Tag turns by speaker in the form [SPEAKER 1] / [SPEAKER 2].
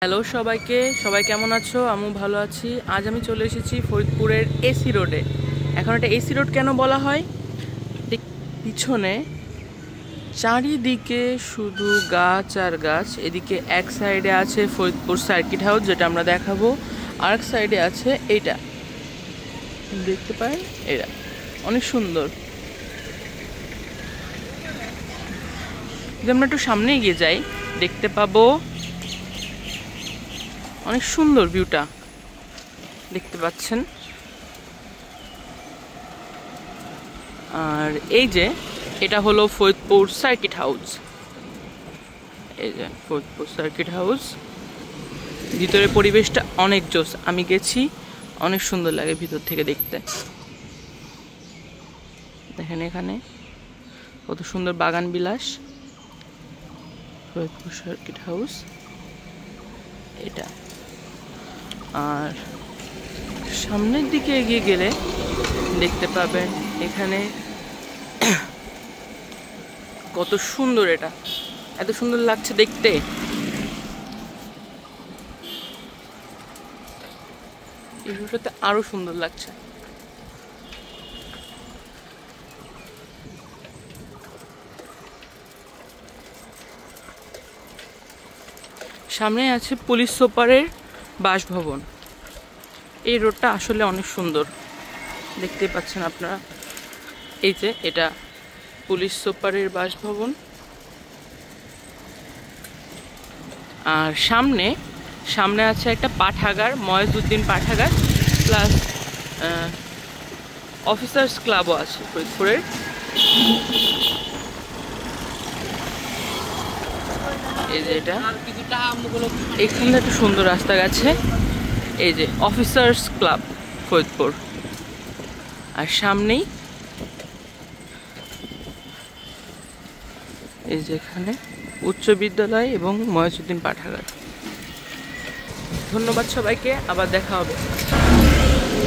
[SPEAKER 1] Hello সবাইকে, সবাই কেমন আছো? আমি ভালো আছি। আজ আমি চলে এসেছি ফরিদপুরের এসি রোডে। এখন এটা এসি রোড কেন বলা হয়? পিছনে চারিদিকে শুধু গাছ আর গাছ। এদিকে এক সাইডে আছে ফরিদপুর সার্কিট হাউস, যেটা আমরা দেখাবো। আর এক সাইডে আছে এইটা, দেখতে পাই, এটা অনেক সুন্দর। যদি আমরা একটু সামনে এগিয়ে যাই, দেখতে পাবো অনেক সুন্দর ভিউটা, দেখতে পাচ্ছেন। আর এই যে এটা হলো ফরিদপুর সার্কিট হাউস। এই যে ফরিদপুর সার্কিট হাউস, ভিতরের পরিবেশটা অনেক জোস। আমি গেছি, অনেক সুন্দর লাগে ভিতর থেকে দেখতে। দেখেন এখানে কত সুন্দর বাগান বিলাস। ফরিদপুর সার্কিট হাউস এটা। আর সামনের দিকে এগিয়ে গেলে দেখতে পাবেন এখানে কত সুন্দর, এটা এত সুন্দর লাগছে দেখতে। এই ভিউটাতে আরো সুন্দর লাগছে। সামনে আছে পুলিশ সুপারের বাসভবন। এই রোডটা আসলে অনেক সুন্দর, দেখতে পাচ্ছেন আপনারা। এই যে এটা পুলিশ সুপারের বাসভবন। আর সামনে সামনে আছে একটা পাঠাগার, ময়েজউদ্দিন পাঠাগার, প্লাস অফিসার্স ক্লাবও আছে ফরিদপুরের। এই যে এটা, এখানে একটা সুন্দর রাস্তা গেছে। এই যে অফিসার্স ক্লাব ফরিদপুর। আর সামনেই এই যে এখানে উচ্চ বিদ্যালয় এবং ময়েজউদ্দিন পাঠাগার। ধন্যবাদ সবাইকে, আবার দেখা হবে।